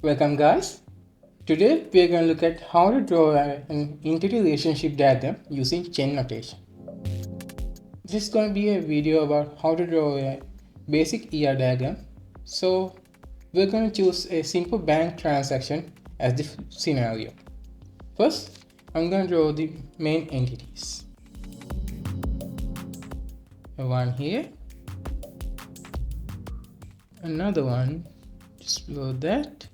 Welcome guys. Today we are going to look at how to draw an entity relationship diagram using chain notation. This is going to be a video about how to draw a basic ER diagram. So we're going to choose a simple bank transaction as the scenario. First, I'm going to draw the main entities. One here, another one just below that,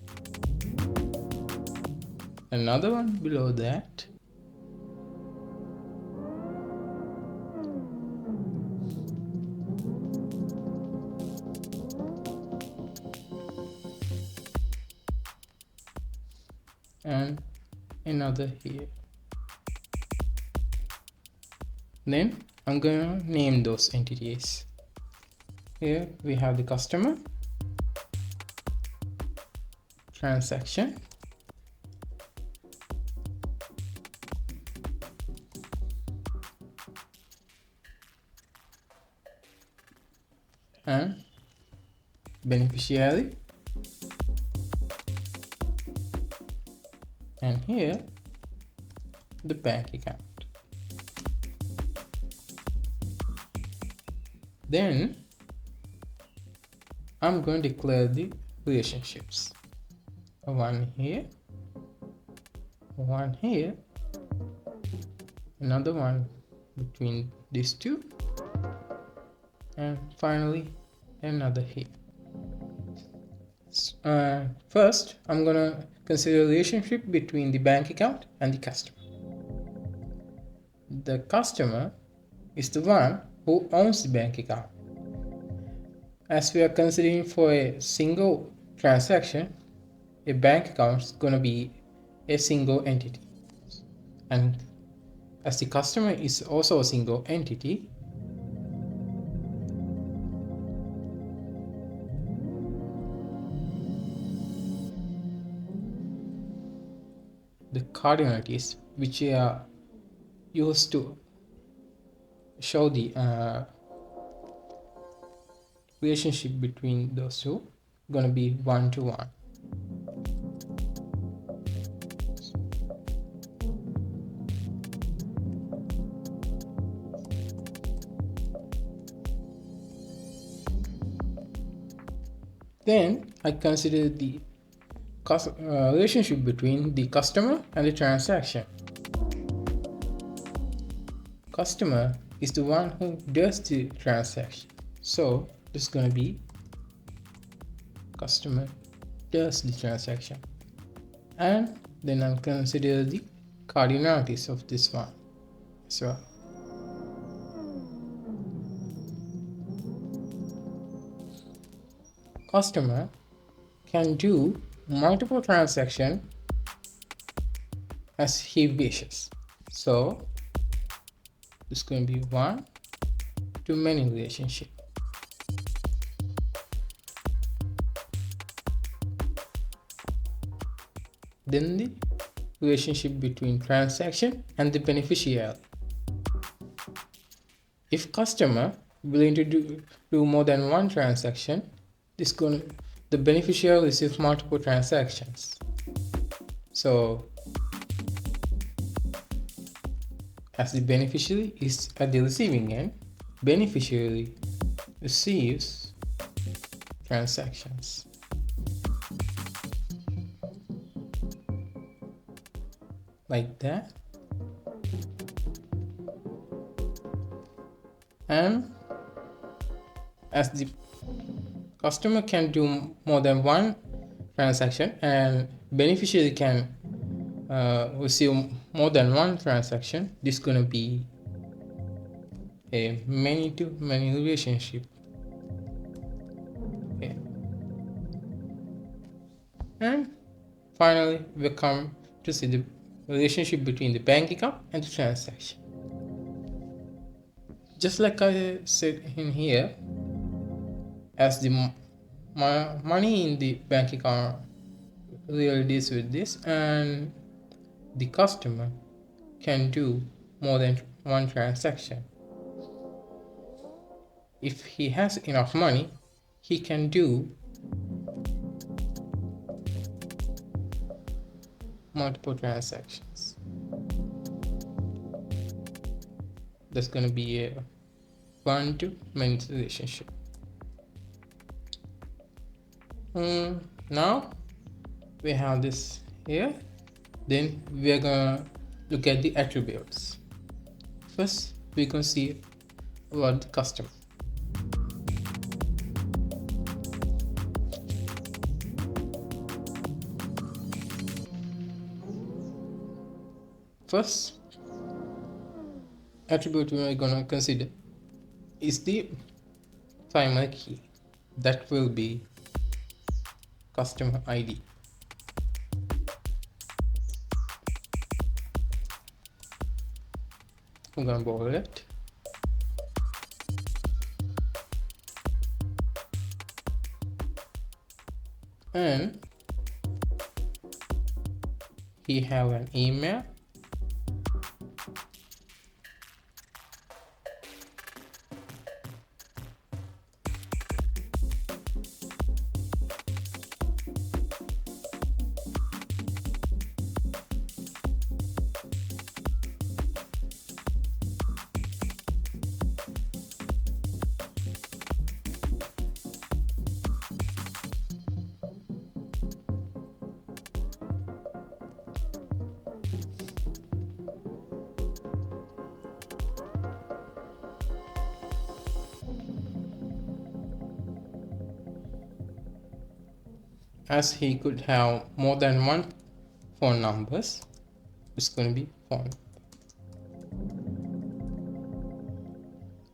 another one below that, and another here. Then I'm going to name those entities. Here we have the customer, transaction, and beneficiary, and here the bank account. Then I'm going to declare the relationships. One here, one here, another one between these two, and finally another here. First, I'm gonna consider a relationship between the bank account and the customer. The customer is the one who owns the bank account. As we are considering for a single transaction, a bank account is gonna be a single entity. And as the customer is also a single entity, the cardinalities which are used to show the relationship between those two gonna be 1 to 1. Then I consider the relationship between the customer and the transaction. Customer is the one who does the transaction, so this is going to be customer does the transaction. And then I'll consider the cardinalities of this one as well. Customer can do multiple transactions as he wishes, so it's going to be one to many relationship. Then the relationship between transaction and the beneficiary. If customer willing to do more than one transaction, the beneficiary receives multiple transactions. So as the beneficiary is at the receiving end, beneficiary receives transactions. Like that. And as the customer can do more than one transaction and beneficiary can receive more than one transaction, this is going to be a many to many relationship. Okay. And finally we come to see the relationship between the bank account and the transaction. Just like I said in here, as the money in the bank account really deals with this, and the customer can do more than one transaction. If he has enough money, he can do multiple transactions. That's going to be a one-to-many relationship. Now we have this here. Then we are gonna look at the attributes. First, we can see about the customer. First attribute we are gonna consider is the primary key. That will be customer ID. I'm gonna borrow it. And he have an email. As he could have more than one phone numbers, it's going to be phone.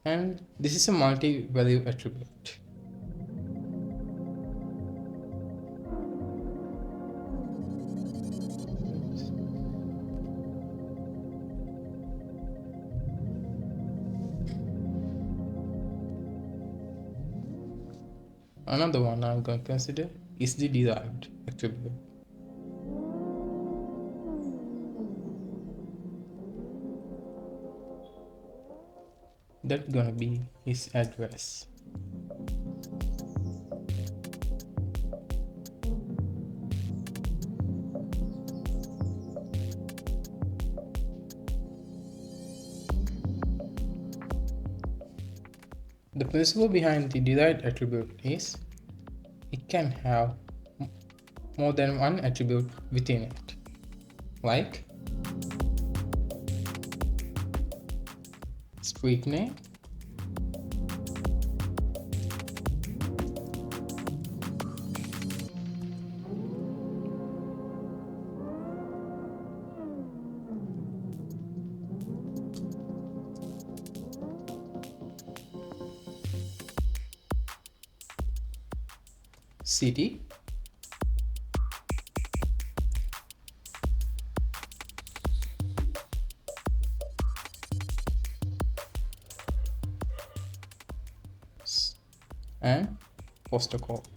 And this is a multi-value attribute. Another one I'm going to consider is the derived attribute. That's gonna be his address. The principle behind the derived attribute is it can have more than one attribute within it, like street name, city, and postal code,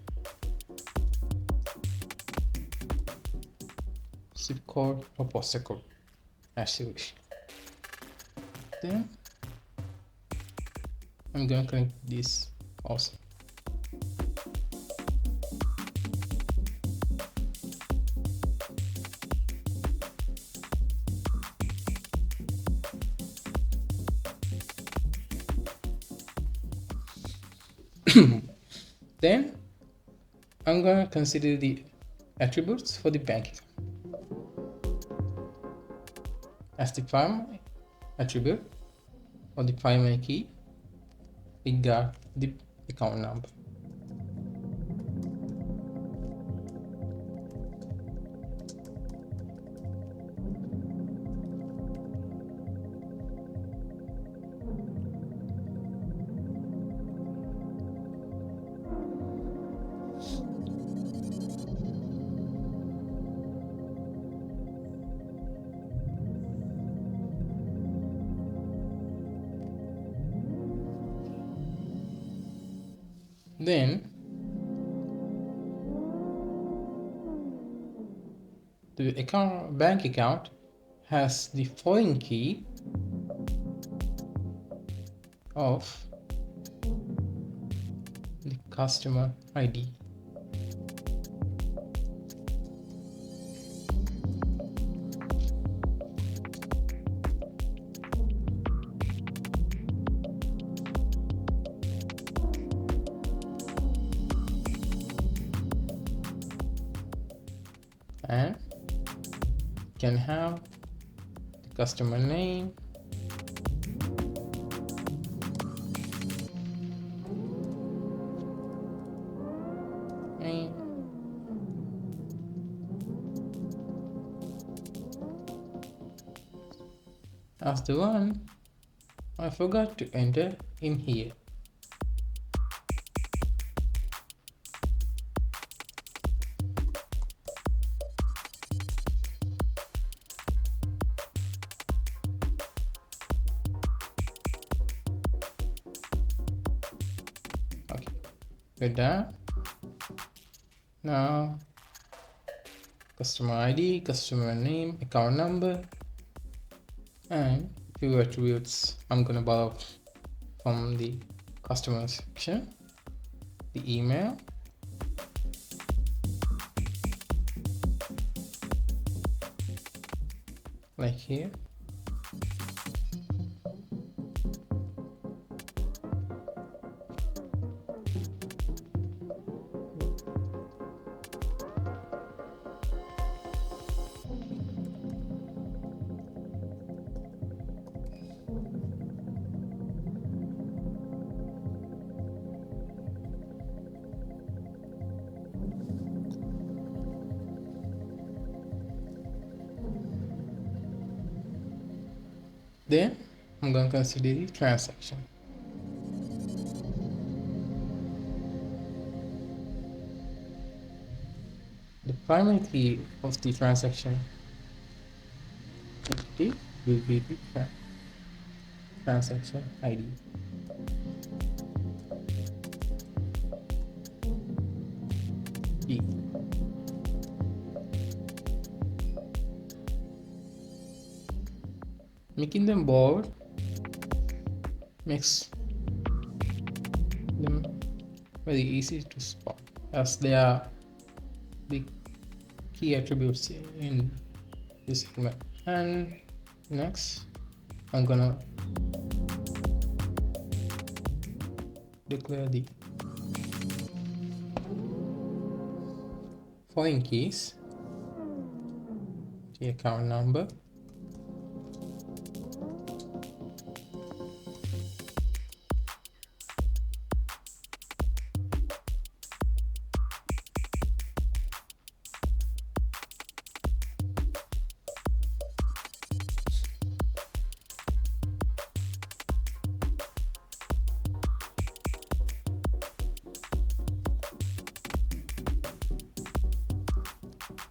zip code or postal code as you wish. Then I'm gonna connect this also. Then I'm gonna consider the attributes for the bank account. As the primary attribute or the primary key, we got the account number. Then the bank account has the foreign key of the customer ID. and can have the customer name, as the one I forgot to enter in here. Okay, we're done. Now customer ID, customer name, account number, and few attributes I'm gonna borrow from the customer section. The email, like here. Then I'm going to consider the transaction. The primary key of the transaction entity will be the transaction ID. Key. Making them bold makes them very easy to spot, as they are the key attributes in this segment. And next I'm gonna declare the foreign keys, the account number,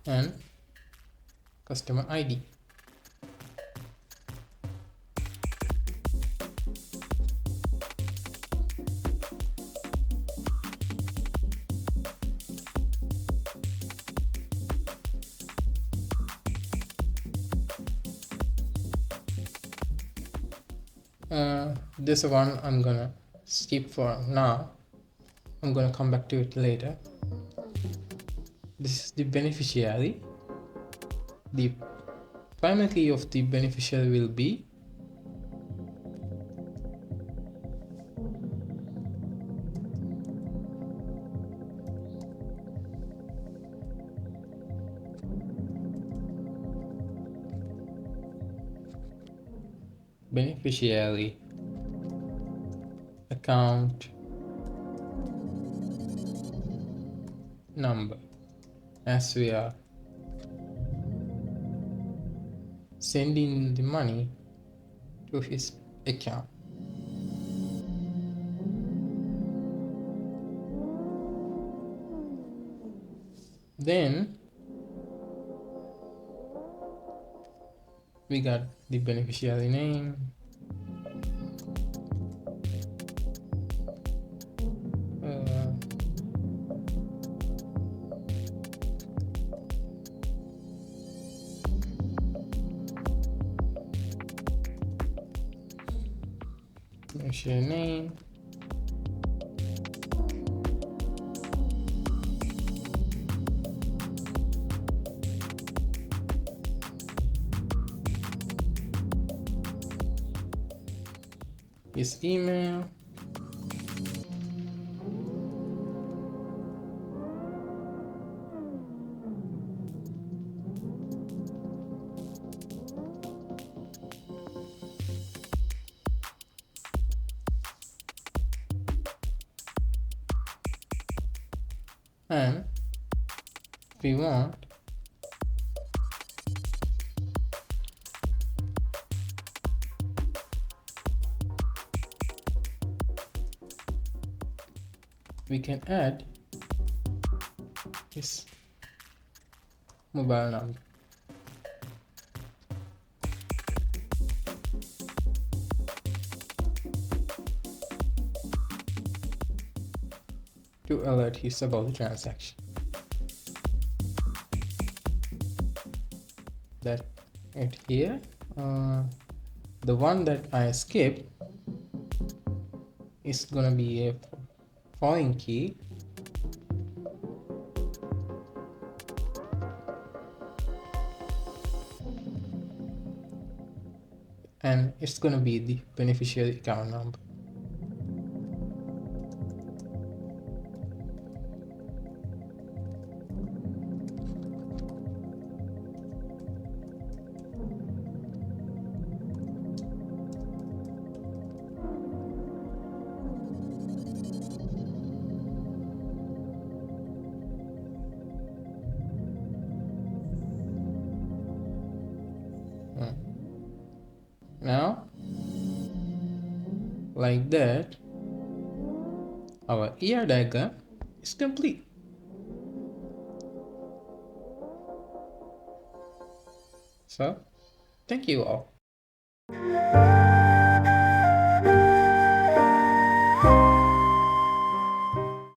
and customer ID. This one I'm gonna skip for now. I'm gonna come back to it later. This is the beneficiary. The primary key of the beneficiary will be beneficiary account number, as we are sending the money to his account. Then we got the beneficiary name, beneficiary name, his email, And if we want, we can add his mobile number. To alert his about the transaction. That it here, the one that I skipped is gonna be a foreign key, and it's gonna be the beneficiary account number. Now, like that, our ER diagram is complete. So, thank you all.